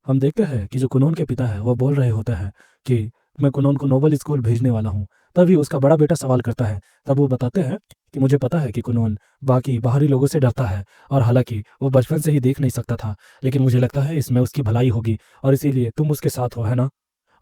हम देखते हैं कि जो कुनून के पिता है वो बोल रहे होते हैं कि मैं कुनून को नोबल स्कूल भेजने वाला हूँ। तभी उसका बड़ा बेटा सवाल करता है। तब वो बताते हैं कि मुझे पता है कि कुनून बाकी बाहरी लोगों से डरता है और हालांकि वो बचपन से ही देख नहीं सकता था, लेकिन मुझे लगता है इसमें उसकी भलाई होगी और इसीलिए तुम उसके साथ हो, है ना?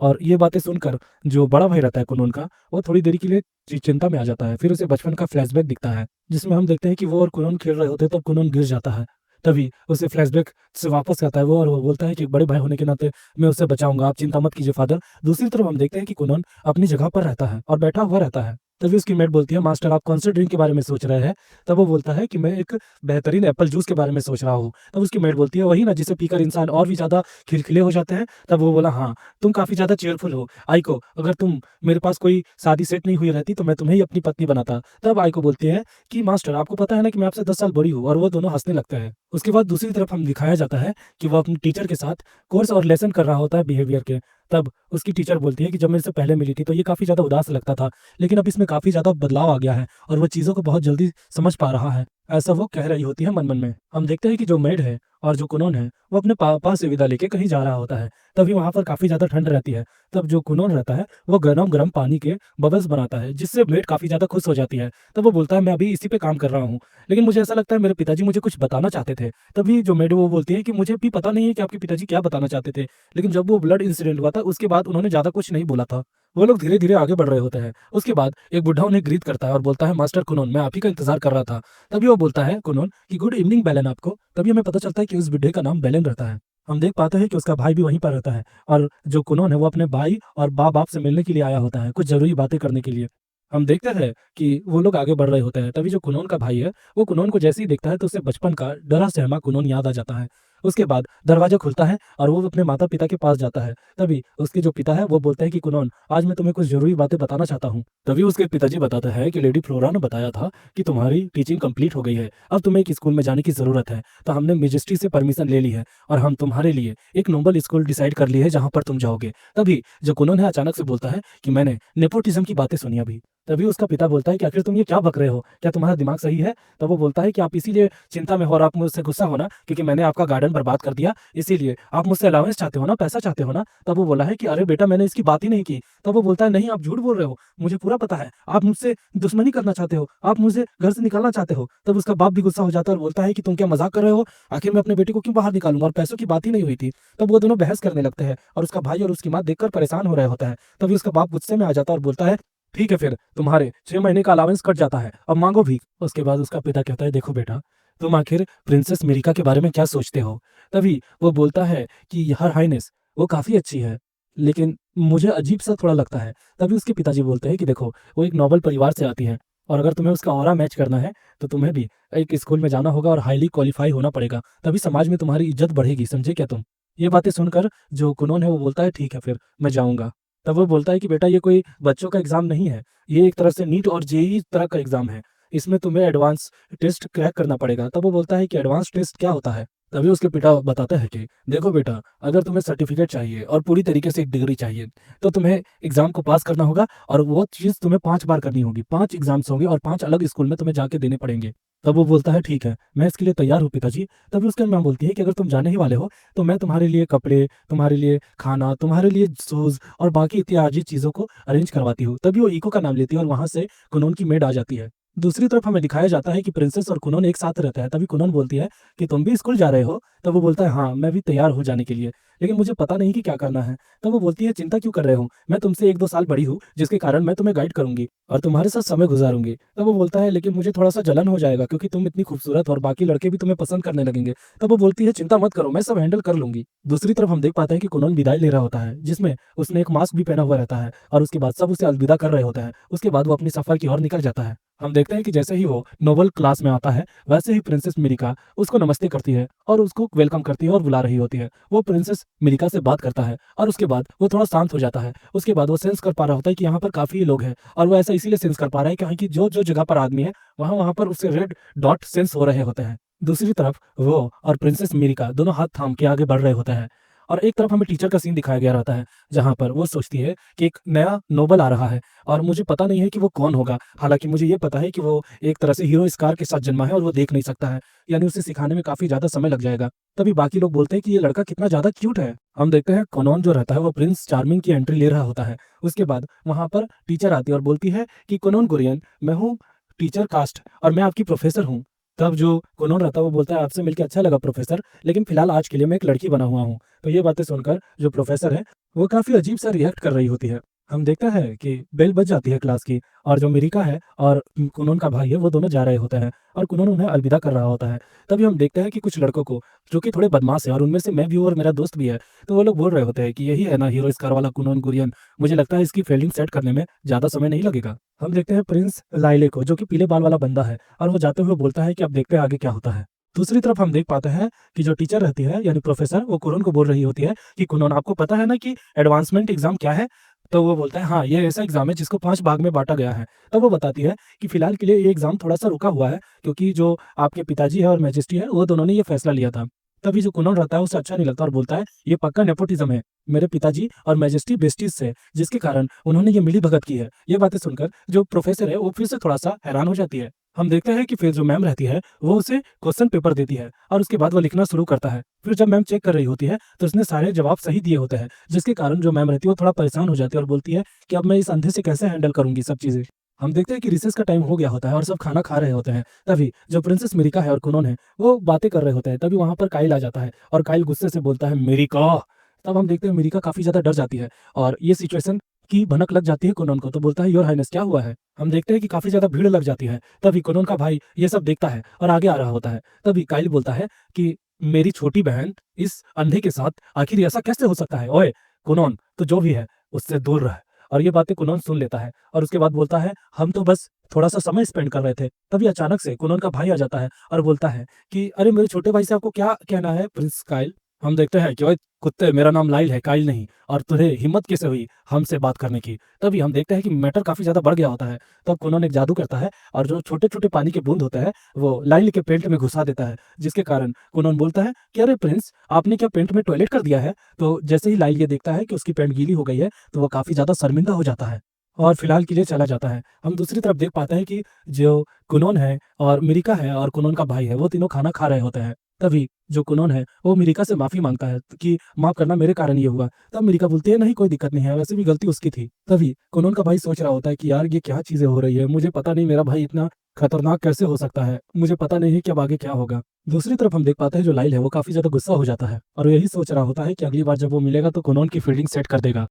और ये बातें सुनकर जो बड़ा भाई रहता है कुनून का, वो थोड़ी देरी के लिए चिंता में आ जाता है। फिर उसे बचपन का फ्लैशबैक दिखता है जिसमें हम देखते हैं कि वो और कुनून खेल रहे होते हैं, तब कुनून गिर जाता है। तभी उसे फ्लैशबैक से वापस आता है वो और वो बोलता है कि बड़े भाई होने के नाते मैं उसे बचाऊंगा, आप चिंता मत कीजिए फादर। दूसरी तरफ हम देखते हैं कि कुनून अपनी जगह पर रहता है और बैठा हुआ रहता है। तभी उसकी मेट बोलती है, मास्टर आप कौन से ड्रिंक के बारे में सोच रहे हैं? तब वो बोलता है कि मैं एक बेहतरीन एप्पल जूस के बारे में सोच रहा हूँ। तब उसकी मेट बोलती है, वही ना जिसे पीकर इंसान और भी ज्यादा खिलखिले हो जाते हैं? तब वो बोला, हाँ, तुम काफी ज्यादा चेयरफुल हो। आइको, अगर तुम मेरे पास कोई शादी सेट नहीं हुई रहती तो मैं तुम्हें ही अपनी पत्नी बनाता। तब आइको बोलती है कि मास्टर आपको पता है ना कि मैं आपसे 10 साल बड़ी हूँ, और वो दोनों हंसने लगते हैं। उसके बाद दूसरी तरफ हम दिखाया जाता है कि वो अपने टीचर के साथ कोर्स और लेसन कर रहा होता है बिहेवियर के। तब उसकी टीचर बोलती है कि जब मैं इससे पहले मिली थी तो ये काफी ज्यादा उदास लगता था, लेकिन अब इसमें काफी ज्यादा बदलाव आ गया है और वो चीजों को बहुत जल्दी समझ पा रहा है। ऐसा वो कह रही होती है मन मन में। हम देखते हैं कि जो मेड है और जो कुनोन है वो अपने पापा से विदा लेके कहीं जा रहा होता है। तभी वहां पर काफी ज्यादा ठंड रहती है। तब जो कुनोन रहता है वो गरम गरम पानी के बबल्स बनाता है जिससे मेड काफी ज्यादा खुश हो जाती है। तब वो बोलता है, मैं अभी इसी पे काम कर रहा हूँ, लेकिन मुझे ऐसा लगता है मेरे पिताजी मुझे कुछ बताना चाहते थे। तभी जो मेड वो बोलती है कि मुझे भी पता नहीं है कि आपके पिताजी क्या बताना चाहते थे, लेकिन जब वो ब्लड इंसिडेंट हुआ था उसके बाद उन्होंने ज्यादा कुछ नहीं बोला था। वो लोग धीरे धीरे आगे बढ़ रहे होते हैं। उसके बाद एक बुढ़ा उन्हें ग्रीट करता है और बोलता है, मास्टर कुनोन, मैं आप ही का इंतजार कर रहा था। तभी वो बोलता है कुनोन कि गुड इवनिंग बेलन आपको। तभी हमें पता चलता है कि उस बुढ़े का नाम बेलन रहता है। हम देख पाते हैं कि उसका भाई भी वहीं पर रहता है और जो कुनोन है वो अपने भाई और बाप से मिलने के लिए आया होता है, कुछ जरूरी बातें करने के लिए। हम देखते हैं कि वो लोग आगे बढ़ रहे होते हैं। तभी जो कुनोन का भाई है वो कुनोन को जैसे ही देखता है तो उसे बचपन का डरा सहमा कुनोन याद आ जाता है। उसके बाद दरवाजा खुलता है और वो अपने माता पिता के पास जाता है। तभी उसके जो पिता है वो बोलते हैं कि कुनोन, आज मैं तुम्हें कुछ जरूरी बातें बताना चाहता हूँ। तभी उसके पिताजी बताते हैं कि लेडी फ्लोरा ने बताया था कि तुम्हारी टीचिंग कंप्लीट हो गई है, अब तुम्हें एक स्कूल में जाने की जरूरत है। तो हमने मिनिस्ट्री से परमिशन ले ली है और हम तुम्हारे लिए एक नोबल स्कूल डिसाइड कर ली है जहां पर तुम जाओगे। तभी जो कुनोन है अचानक से बोलता है कि मैंने नेपोटिज्म की बातें सुनी अभी। तभी उसका पिता बोलता है कि आखिर तुम ये क्या बक रहे हो, क्या तुम्हारा दिमाग सही है? तब वो बोलता है कि आप इसीलिए चिंता में हो और आप मुझसे गुस्सा हो ना क्योंकि मैंने आपका गार्डन बर्बाद कर दिया, इसीलिए आप मुझसे अलाउंस चाहते हो ना, पैसा चाहते हो ना? तब वो बोला है कि अरे बेटा, मैंने इसकी बात ही नहीं की। तब वो बोलता है, नहीं, आप झूठ बोल रहे हो, मुझे पूरा पता है, आप मुझसे दुश्मनी करना चाहते हो, आप मुझे घर से निकालना चाहते हो। तब उसका बाप भी गुस्सा हो जाता है और बोलता है कि तुम क्या मजाक कर रहे हो, आखिर मैं अपने बेटे को क्यों बाहर निकालूंगा, और पैसों की बात ही नहीं हुई थी। तब वो दोनों बहस करने लगते हैं और उसका भाई और उसकी माँ देखकर परेशान हो रहे होता है। तभी उसका बाप गुस्से में आ जाता है और बोलता है, ठीक है, फिर तुम्हारे 6 महीने का अलावेंस कट जाता है, अब मांगो भी। उसके बाद उसका पिता कहता है, देखो बेटा, तुम आखिर प्रिंसेस मिरिका के बारे में क्या सोचते हो? तभी वो बोलता है कि हर हाइनेस वो काफी अच्छी है, लेकिन मुझे अजीब सा थोड़ा लगता है। तभी उसके पिताजी बोलते हैं कि देखो, वो एक नोबल परिवार से आती है और अगर तुम्हें उसका ऑरा मैच करना है तो तुम्हें भी एक स्कूल में जाना होगा और हाईली क्वालिफाई होना पड़ेगा, तभी समाज में तुम्हारी इज्जत बढ़ेगी, समझे क्या तुम? ये बातें सुनकर जो कुनोन है वो बोलता है, ठीक है, फिर मैं जाऊंगा। तब वो बोलता है कि बेटा, ये कोई बच्चों का एग्जाम नहीं है, ये एक तरह से नीट और जेईई तरह का एग्जाम है, इसमें तुम्हें एडवांस टेस्ट क्रैक करना पड़ेगा। तब वो बोलता है कि एडवांस टेस्ट क्या होता है? तभी उसके पिता बताते हैं कि देखो बेटा, अगर तुम्हें सर्टिफिकेट चाहिए और पूरी तरीके से एक डिग्री चाहिए तो तुम्हें एग्जाम को पास करना होगा और वो चीज़ तुम्हें 5 बार करनी होगी, 5 एग्जाम्स होंगे और 5 अलग स्कूल में तुम्हें जाके देने पड़ेंगे। तब वो बोलता है, ठीक है, मैं इसके लिए तैयार हूँ पिताजी। तभी उसकी माँ बोलती है कि अगर तुम जाने ही वाले हो तो मैं तुम्हारे लिए कपड़े, तुम्हारे लिए खाना, तुम्हारे लिए शूज और बाकी इत्यादि चीज़ों को अरेंज करवाती हूँ। तभी वो इको का नाम लेती है और वहां से कुनून की मेड आ जाती है। दूसरी तरफ हमें दिखाया जाता है कि प्रिंसेस और कुनून एक साथ रहता है। तभी कुनून बोलती है कि तुम भी स्कूल जा रहे हो? तब वो बोलता है, हाँ, मैं भी तैयार हो जाने के लिए, लेकिन मुझे पता नहीं कि क्या करना है। तब वो बोलती है, चिंता क्यों कर रहे हो, मैं तुमसे 1-2 साल बड़ी हूँ जिसके कारण मैं तुम्हें गाइड करूंगी और तुम्हारे साथ समय गुजारूंगी। तब वो बोलता है, लेकिन मुझे थोड़ा सा जलन हो जाएगा क्योंकि तुम इतनी खूबसूरत और बाकी लड़के भी तुम्हें पसंद करने लगेंगे। तब वो बोलती है, चिंता मत करो, मैं सब हैंडल कर लूंगी। दूसरी तरफ हम देख पाते हैं कि कुनोन विदाई ले रहा होता है जिसमें उसने एक मास्क भी पहना हुआ रहता है और उसके बाद सब उसे अलविदा कर रहे होते हैं। उसके बाद वो अपनी सफर की ओर निकल जाता है। हम देखते हैं कि जैसे ही वो नोबल क्लास में आता है वैसे ही प्रिंसेस मिरिका उसको नमस्ते करती है और उसको वेलकम करती है और बुला रही होती है। वो प्रिंसेस मिरिका से बात करता है और उसके बाद वो थोड़ा शांत हो जाता है। उसके बाद वो सेंस कर पा रहा होता है कि यहाँ पर काफी लोग हैं और वो ऐसा इसीलिए सेंस कर पा रहा है क्योंकि जो जो जगह पर आदमी है वहां वहां पर उससे रेड डॉट सेंस हो रहे होते हैं। दूसरी तरफ वो और प्रिंसेस मिरिका दोनों हाथ थाम के आगे बढ़ रहे होते हैं और एक तरफ हमें टीचर का सीन दिखाया गया रहता है, जहाँ पर वो सोचती है कि एक नया नोबल आ रहा है और मुझे पता नहीं है कि वो कौन होगा। हालाँकि मुझे ये पता है कि वो एक तरह से हीरो स्कार के साथ जन्मा है और वो देख नहीं सकता है, यानी उसे सिखाने में काफ़ी ज़्यादा समय लग जाएगा। तभी बाकी लोग बोलते हैं कि ये लड़का कितना ज़्यादा क्यूट है। हम देखते हैं कोनोन जो रहता है वो प्रिंस चार्मिंग की एंट्री ले रहा होता है। उसके बाद वहाँ पर टीचर आती है और बोलती है कि कोनोन गुरियन, मैं हूँ टीचर कास्ट और मैं आपकी प्रोफ़ेसर हूँ। तब जो कोनोन रहता है वो बोलता है, आपसे मिलके अच्छा लगा प्रोफ़ेसर, लेकिन फ़िलहाल आज के लिए मैं एक लड़की बना हुआ हूँ। तो ये बातें सुनकर जो प्रोफ़ेसर है, वो काफ़ी अजीब-सा रिएक्ट कर रही होती है। हम देखते हैं कि बेल बज जाती है क्लास की और जो मिरिका है और कुनोन का भाई है, वो दोनों जा रहे होते हैं और कुनोन उन्हें अलविदा कर रहा होता है। तभी हम देखते हैं कि कुछ लड़कों को, जो कि थोड़े बदमाश हैं और उनमें से मैं भी हूँ और मेरा दोस्त भी है, तो वो लोग बोल रहे होते हैं कि यही है ना हीरो स्कार वाला कुनोन गुरियन, मुझे लगता है इसकी फील्डिंग सेट करने में ज़्यादा समय नहीं लगेगा। हम देखते हैं प्रिंस लाइले को, जो कि पीले बाल वाला बंदा है और वो जाते हुए बोलता है कि अब देखते हैं आगे क्या होता है। दूसरी तरफ हम देख पाते हैं कि जो टीचर रहती है यानी प्रोफ़ेसर, वो कुनोन को बोल रही होती है कि कुनोन, आपको पता है ना कि एडवांसमेंट एग्ज़ाम क्या है? तो वो बोलता है, हाँ, ये ऐसा एग्ज़ाम है जिसको 5 भाग में बाँटा गया है। तब वो बताती है कि फ़िलहाल के लिए ये एग्ज़ाम थोड़ा-सा रुका हुआ है, क्योंकि जो आपके पिताजी है और मैजेस्टी है, वो दोनों ने ये फ़ैसला लिया था। तभी जो कुनोन रहता है उसे अच्छा नहीं लगता और बोलता है, ये पक्का नेपोटिज़्म है। मेरे पिताजी और मैजेस्टी बेस्टीज़ थे, जिसके कारण उन्होंने ये मिली-भगत की है। ये बातें सुनकर जो प्रोफ़ेसर है, वो फिर से थोड़ा-सा हैरान हो जाती है। हम देखते हैं कि फिर जो मैम रहती है, वो उसे क्वेश्चन पेपर देती है और उसके बाद वो लिखना शुरू करता है। फिर जब मैम चेक कर रही होती है, तो उसने सारे जवाब सही दिए होते हैं, जिसके कारण जो मैम रहती है, वो थोड़ा परेशान हो जाती है और बोलती है कि अब मैं इस अंधे से कैसे हैंडल करूँगी सब चीज़ें। हम देखते हैं कि रिसेस का टाइम हो गया होता है और सब खाना खा रहे होते हैं। तभी जो प्रिंसेस मिरिका है और कुनोन है, वो बातें कर रहे होते हैं। तभी वहाँ पर काइल आ जाता है और काइल गुस्से से बोलता है, मिरिका। तब हम देखते हैं मिरिका काफ़ी ज़्यादा डर जाती है और ये सिचुएशन की भनक लग जाती है कुनोन को, तो बोलता है, योर हाइनेस क्या हुआ है? हम देखते हैं कि काफ़ी ज़्यादा भीड़ लग जाती है। तभी कुनोन का भाई ये सब देखता है और आगे आ रहा होता है। तभी काइल बोलता है कि मेरी छोटी बहन इस अंधे के साथ, आखिर ऐसा कैसे हो सकता है? ओए कुनोन, तू जो भी है उससे दूर रह। और ये बातें कुनोन सुन लेता है और उसके बाद बोलता है, हम तो बस थोड़ा-सा समय स्पेंड कर रहे थे। तभी अचानक से कुनोन का भाई आ जाता है और बोलता है कि अरे मेरे छोटे भाई से आपको क्या कहना है प्रिंस काइल? हम देखते हैं कि ओए कुत्ते, मेरा नाम लाइल है, काइल नहीं, और तुझे हिम्मत कैसे हुई हमसे बात करने की? तभी हम देखते हैं कि मैटर काफ़ी ज़्यादा बढ़ गया होता है। तब कुनोन एक जादू करता है और जो छोटे-छोटे पानी के बूंद होते हैं, वो लाइल के पेंट में घुसा देता है, जिसके कारण कुनोन बोलता है कि अरे प्रिंस, आपने क्या पेंट में टॉयलेट कर दिया है? तो जैसे ही लाइल ये देखता है कि उसकी पेंट गीली हो गई है, तो वो काफ़ी ज़्यादा शर्मिंदा हो जाता है और फिलहाल के लिए चला जाता है। हम दूसरी तरफ देख पाते हैं कि जो कुनोन है और मिरिका है और कुनोन का भाई है, वो तीनों खाना खा रहे होते हैं। तभी जो कुनोन है, वो मिरिका से माफ़ी माँगता है कि माफ़ करना, मेरे कारण ये हुआ। तब मिरिका बोलती है, नहीं कोई दिक्कत नहीं है, वैसे भी गलती उसकी थी। तभी कुनोन का भाई सोच रहा होता है कि यार ये क्या चीज़ें हो रही है? मुझे पता नहीं मेरा भाई इतना खतरनाक कैसे हो सकता है? मुझे पता नहीं है कि अब आगे क्या होगा? दूसरी तरफ हम देख पाते हैं जो लाइल है, वो काफ़ी ज़्यादा गुस्सा हो जाता है और यही सोच रहा होता है कि अगली बार जब वो मिलेगा तो कुनोन की फील्डिंग सेट कर देगा।